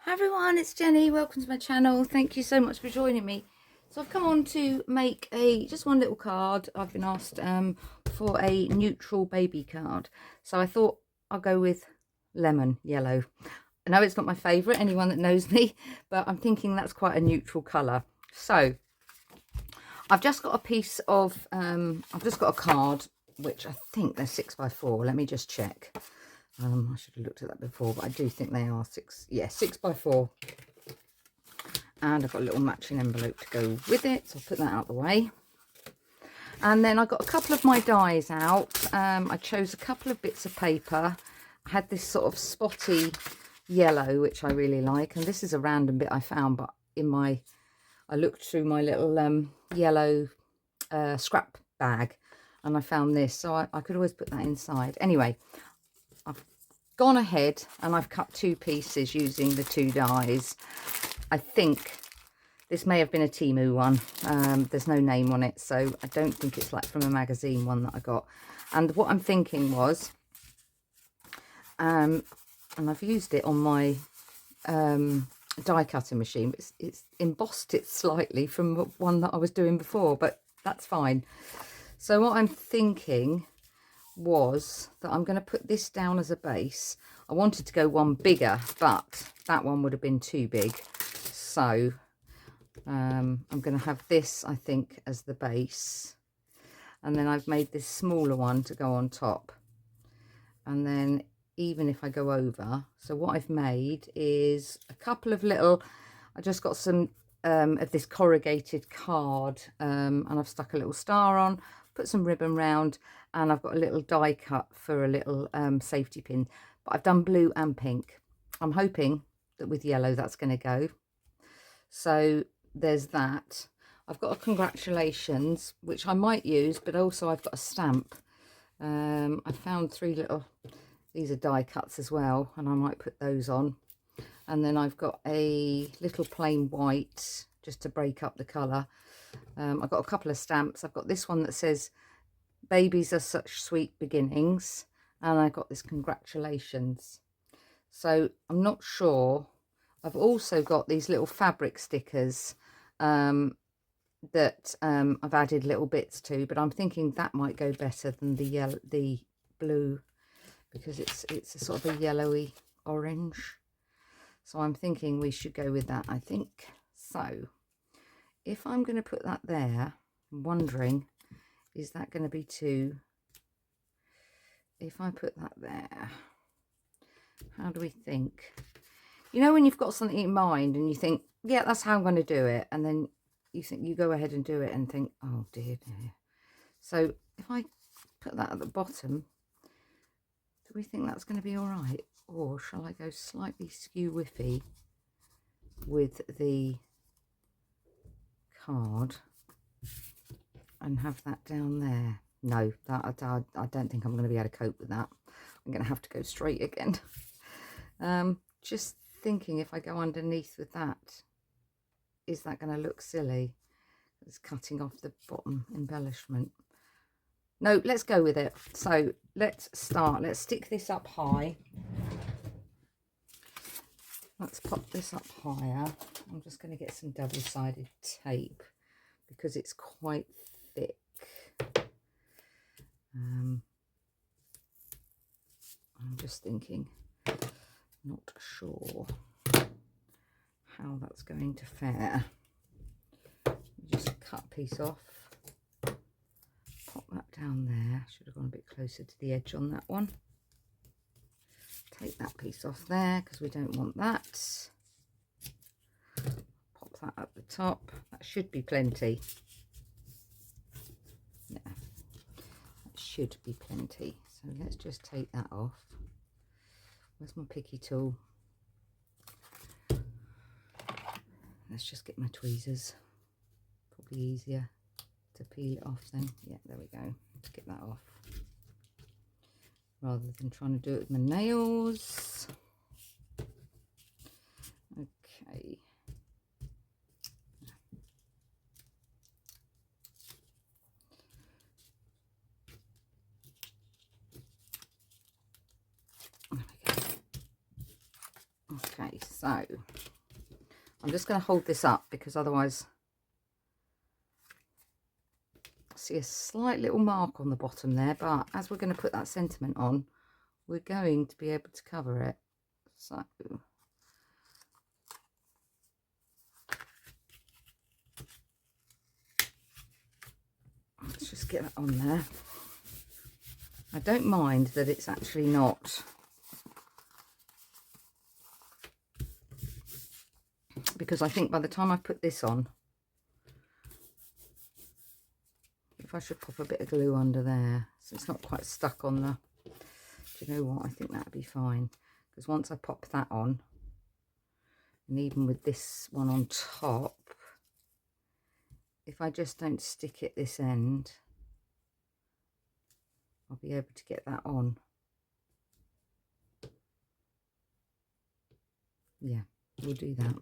Hi everyone, it's Jenny. Welcome to my channel. Thank you so much for joining me. So I've come on to make just one little card. I've been asked for a neutral baby card. So I thought I'll go with lemon yellow. I know it's not my favourite, anyone that knows me, but I'm thinking that's quite a neutral colour. So I've just got a piece of, I've just got a card, which I think they're 6x4. Let me just check. I should have looked at that before, but I do think they are 6x4. And I've got a little matching envelope to go with it, so I'll put that out the way. And then I got a couple of my dies out. I chose a couple of bits of paper. I had this sort of spotty yellow, which I really like, and this is a random bit I found, but I looked through my little yellow scrap bag and I found this, so I could always put that inside. Anyway, I've gone ahead and I've cut two pieces using the two dies. I think this may have been a Temu one. There's no name on it, so I don't think it's like from a magazine one that I got. And what I'm thinking was, and I've used it on my die cutting machine, but it's embossed it slightly from one that I was doing before, but that's fine. So what I'm thinking was that I'm going to put this down as a base. I wanted to go one bigger, but that one would have been too big. So I'm going to have this, I think, as the base. And then I've made this smaller one to go on top. And then even if I go over, so what I've made is a couple of little, I just got some of this corrugated card, and I've stuck a little star on, put some ribbon round, and I've got a little die cut for a little safety pin. But I've done blue and pink. I'm hoping that with yellow that's going to go. So there's that. I've got a congratulations, which I might use, but also I've got a stamp. I found three little, these are die cuts as well, and I might put those on. And then I've got a little plain white just to break up the colour. I've got a couple of stamps. I've got this one that says babies are such sweet beginnings, and I've got this congratulations. So I'm not sure. I've also got these little fabric stickers that I've added little bits to, but I'm thinking that might go better than the yellow, the blue, because it's a sort of a yellowy orange. So I'm thinking we should go with that, I think. So if I'm going to put that there, I'm wondering, is that going to be too, if I put that there, how do we think? You know when you've got something in mind and you think, yeah, that's how I'm going to do it, and then you think, you go ahead and do it and think, oh dear. So if I put that at the bottom, do we think that's going to be all right? Or shall I go slightly skew whiffy with the card and have that down there? No, that I don't think I'm going to be able to cope with that. I'm going to have to go straight again. Just thinking, if I go underneath with that, is that going to look silly? It's cutting off the bottom embellishment. No, let's go with it. So let's start. Let's stick this up high. Let's pop this up higher. I'm just going to get some double-sided tape because it's quite thick. I'm just thinking, not sure how that's going to fare. Just cut a piece off, pop that down there. Should have gone a bit closer to the edge on that one. Take that piece off there because we don't want that. Pop that at the top. That should be plenty. Yeah, that should be plenty. So let's just take that off. Where's my picky tool? Let's just get my tweezers. Probably easier to peel it off then. Yeah, there we go. Let's get that off, rather than trying to do it with my nails. Okay. There we go. Okay. Okay, so I'm just going to hold this up because otherwise I see a slight little mark on the bottom there, but as we're going to put that sentiment on, we're going to be able to cover it. So let's just get that on there. I don't mind that it's actually not, because I think by the time I put this on, if I should pop a bit of glue under there so it's not quite stuck on the, do you know what, I think that'd be fine, because once I pop that on, and even with this one on top, if I just don't stick it this end, I'll be able to get that on. Yeah, we'll do that.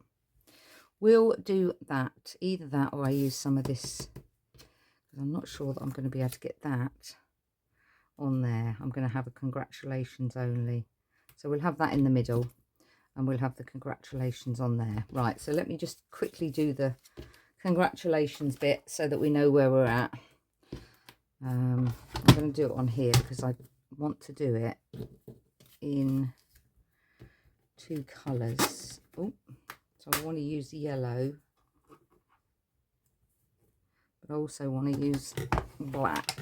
We'll do that. Either that or I use some of this, because I'm not sure that I'm going to be able to get that on there. I'm going to have a congratulations only. So we'll have that in the middle and we'll have the congratulations on there. Right, so let me just quickly do the congratulations bit so that we know where we're at. I'm going to do it on here because I want to do it in 2 colours. Oh, so I want to use the yellow, but I also want to use black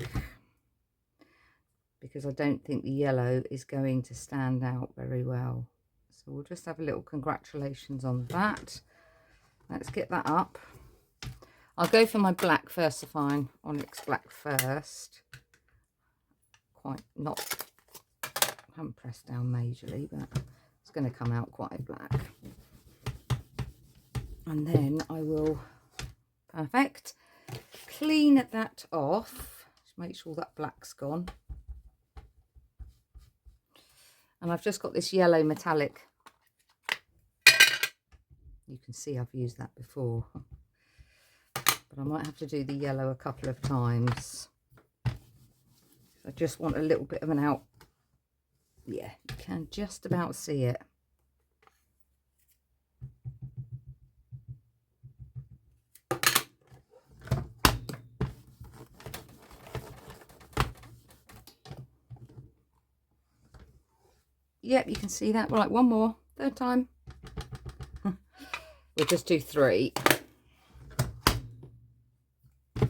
because I don't think the yellow is going to stand out very well. So we'll just have a little congratulations on that. Let's get that up. I'll go for my black VersaFine Onyx Black first. Quite not, I haven't pressed down majorly, but it's going to come out quite black. And then I will, perfect, clean that off. Just make sure that black's gone. And I've just got this yellow metallic. You can see I've used that before. But I might have to do the yellow a couple of times. I just want a little bit of an out. Yeah, you can just about see it. Yep, you can see that. Right, one more, third time. We'll just do 3. There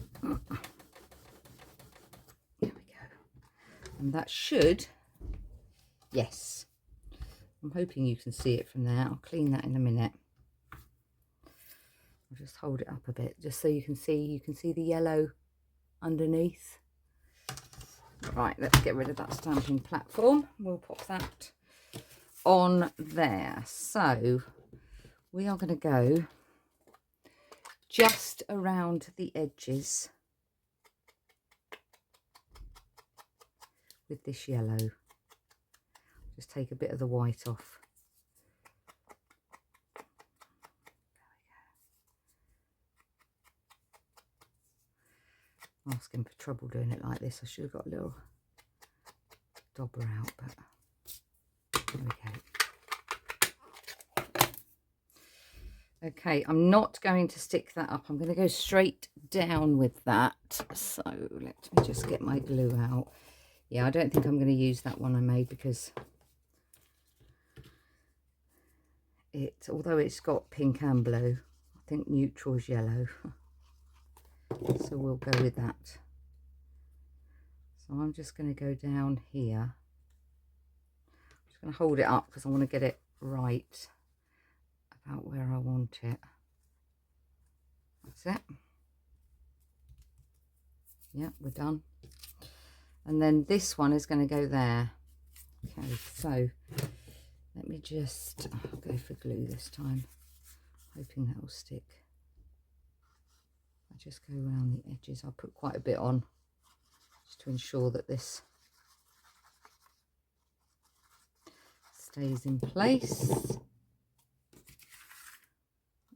we go. And that should, yes. I'm hoping you can see it from there. I'll clean that in a minute. I'll just hold it up a bit just so you can see the yellow underneath. Right, let's get rid of that stamping platform. We'll pop that on there. So we are going to go just around the edges with this yellow. Just take a bit of the white off. I'm asking for trouble doing it like this. I should have got a little dauber out, but there we go. Okay, I'm not going to stick that up. I'm going to go straight down with that. So let me just get my glue out. Yeah, I don't think I'm going to use that one I made because although it's got pink and blue, I think neutral is yellow. So we'll go with that. So I'm just going to go down here. I'm just going to hold it up because I want to get it right about where I want it. That's it. Yeah, we're done. And then this one is going to go there. Okay, so let me just, I'll go for glue this time, hoping that will stick. I just go around the edges. I'll put quite a bit on just to ensure that this stays in place.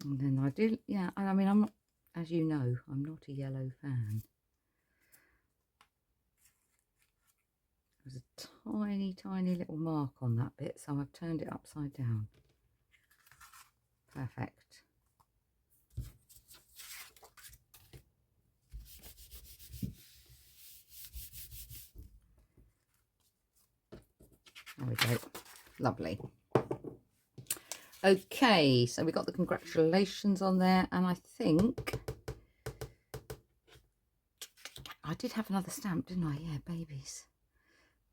And then I do, yeah, I mean, I'm not, as you know, I'm not a yellow fan. There's a tiny little mark on that bit, so I've turned it upside down. Perfect. There we go. Lovely. Okay, so we got the congratulations on there, and I think I did have another stamp, didn't I? Yeah, babies.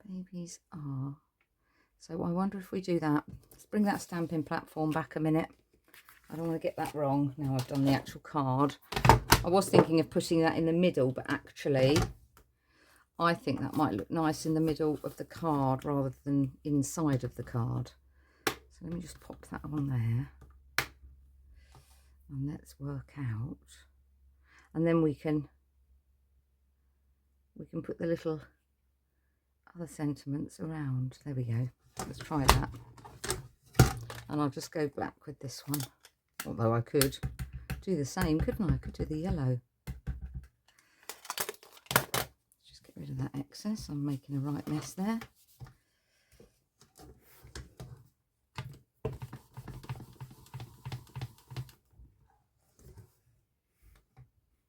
Babies are. So I wonder if we do that. Let's bring that stamping platform back a minute. I don't want to get that wrong now I've done the actual card. I was thinking of putting that in the middle, but actually I think that might look nice in the middle of the card rather than inside of the card. So let me just pop that on there. And let's work out. And then we can put the little other sentiments around. There we go. Let's try that. And I'll just go black with this one. Although I could do the same, couldn't I? I could do the yellow. Just get rid of that excess. I'm making a right mess there.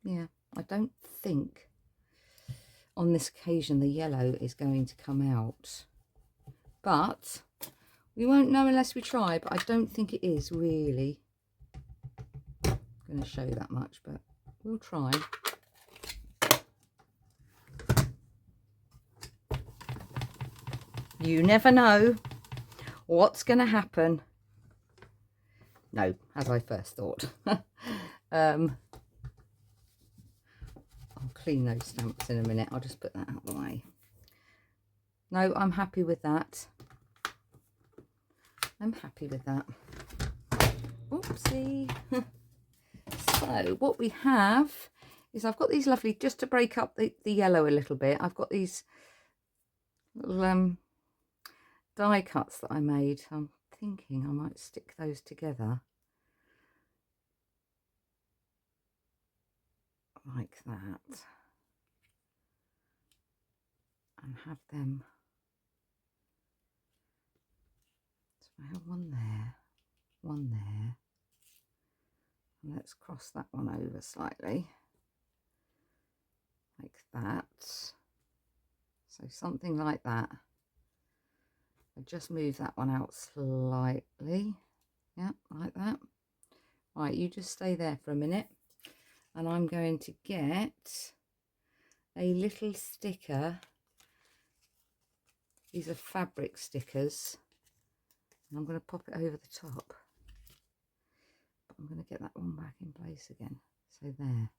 Yeah, I don't think on this occasion the yellow is going to come out. But we won't know unless we try. But I don't think it is really going to show that much, but we'll try. You never know what's going to happen. No, as I first thought. I'll clean those stamps in a minute. I'll just put that out of the way. No, I'm happy with that. I'm happy with that. Oopsie. So what we have is I've got these lovely, just to break up the yellow a little bit, I've got these little die cuts that I made. I'm thinking I might stick those together like that and have them. So I have one there, one there. Let's cross that one over slightly, like that. So something like that. I just move that one out slightly. Yeah, like that. Right, you just stay there for a minute. And I'm going to get a little sticker. These are fabric stickers. And I'm going to pop it over the top. I'm going to get that one back in place again. So there.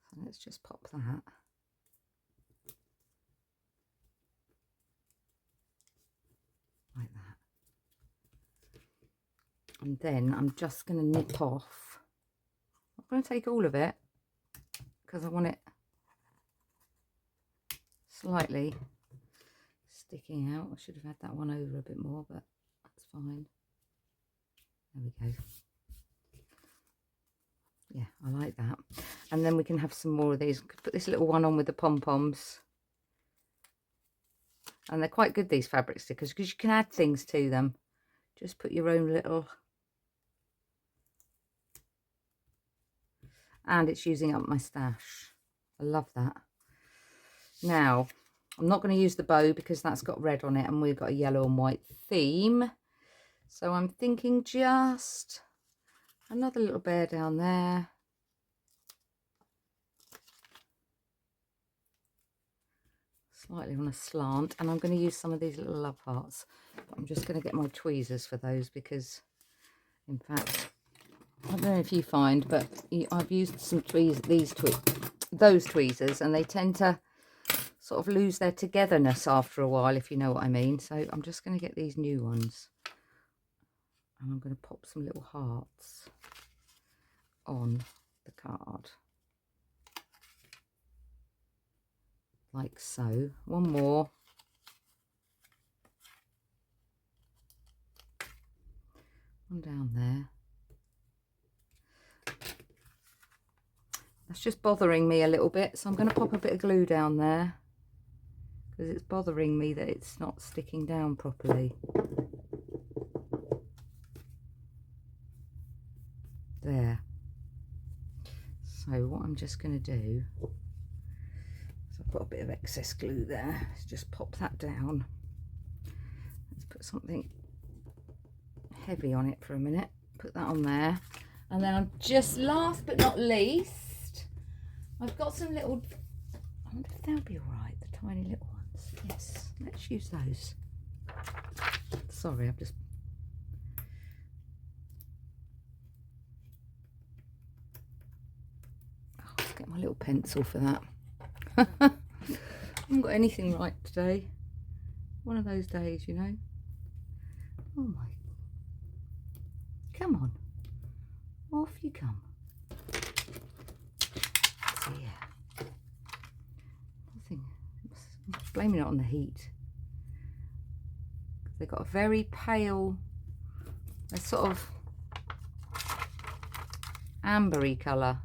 So let's just pop that. Like that. And then I'm just going to nip off. I'm going to take all of it because I want it slightly sticking out. I should have had that one over a bit more, but that's fine. There we go. Yeah, I like that. And then we can have some more of these. Could put this little one on with the pom-poms. And they're quite good, these fabric stickers, because you can add things to them. Just put your own little... And it's using up my stash. I love that. Now, I'm not going to use the bow because that's got red on it and we've got a yellow and white theme. So I'm thinking just another little bear down there. Slightly on a slant. And I'm going to use some of these little love hearts. But I'm just going to get my tweezers for those because, in fact, I don't know if you find, but I've used some those tweezers, and they tend to sort of lose their togetherness after a while, if you know what I mean. So I'm just going to get these new ones. And I'm going to pop some little hearts on the card. Like so. One more. One down there. That's just bothering me a little bit, so I'm going to pop a bit of glue down there because it's bothering me that it's not sticking down properly. there. So what I'm just going to do is I've got a bit of excess glue there. Let's just pop that down. Let's put something heavy on it for a minute. Put that on there. And then I'm just, last but not least, I've got some little, I wonder if they'll be all right, the tiny little ones. Yes, let's use those. Sorry, I've just, oh, let's get my little pencil for that. I haven't got anything right today. One of those days, you know. Oh my, come on. Off you come. So yeah, nothing. I'm blaming it on the heat. They've got a very pale, a sort of ambery colour.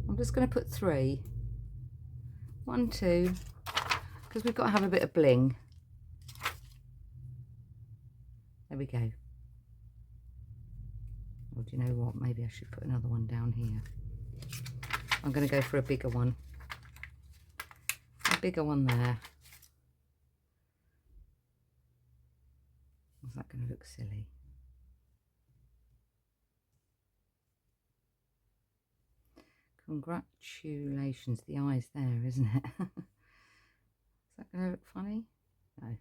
I'm just going to put 3. 1, 2, because we've got to have a bit of bling. There we go. Or do you know what? Maybe I should put another one down here. I'm going to go for a bigger one. A bigger one there. Is that going to look silly? Congratulations. The eye's there, isn't it? Is that going to look funny? No.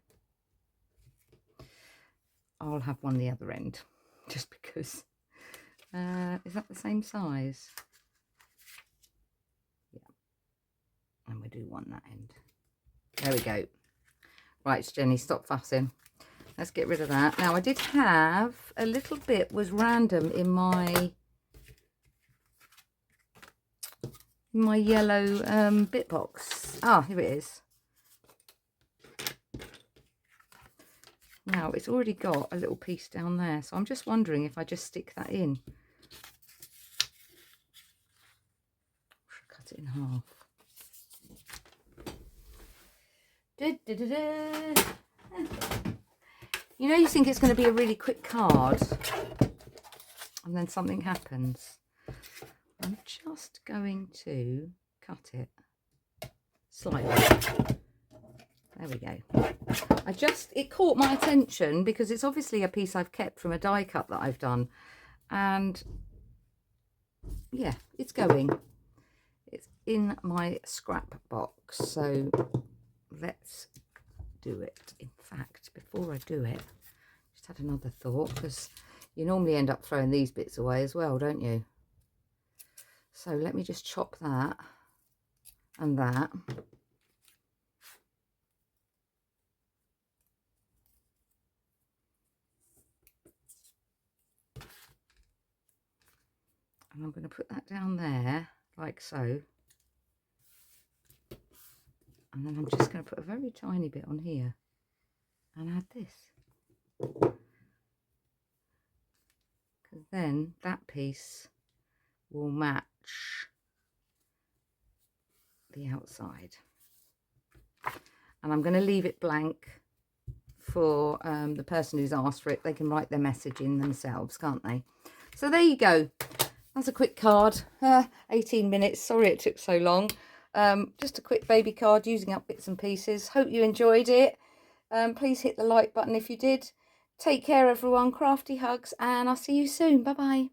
I'll have one the other end, just because. Is that the same size? Yeah. And we do one that end. There we go. Right, Jenny, stop fussing. Let's get rid of that. Now, I did have a little bit was random in my yellow bit box. Ah, here it is. Now, it's already got a little piece down there, so I'm just wondering if I just stick that in. Cut it in half. You know, you think it's going to be a really quick card, and then something happens. I'm just going to cut it slightly. There we go. It caught my attention because it's obviously a piece I've kept from a die cut that I've done. And yeah, it's going. It's in my scrap box. So let's do it. In fact, before I do it, just had another thought, because you normally end up throwing these bits away as well, don't you? So let me just chop that and that. And I'm going to put that down there, like so. And then I'm just going to put a very tiny bit on here and add this. Because then that piece will match the outside. And I'm going to leave it blank for the person who's asked for it. They can write their message in themselves, can't they? So there you go. That's a quick card. 18 minutes. Sorry it took so long. Just a quick baby card using up bits and pieces. Hope you enjoyed it. Please hit the like button if you did. Take care, everyone. Crafty hugs, and I'll see you soon. Bye-bye.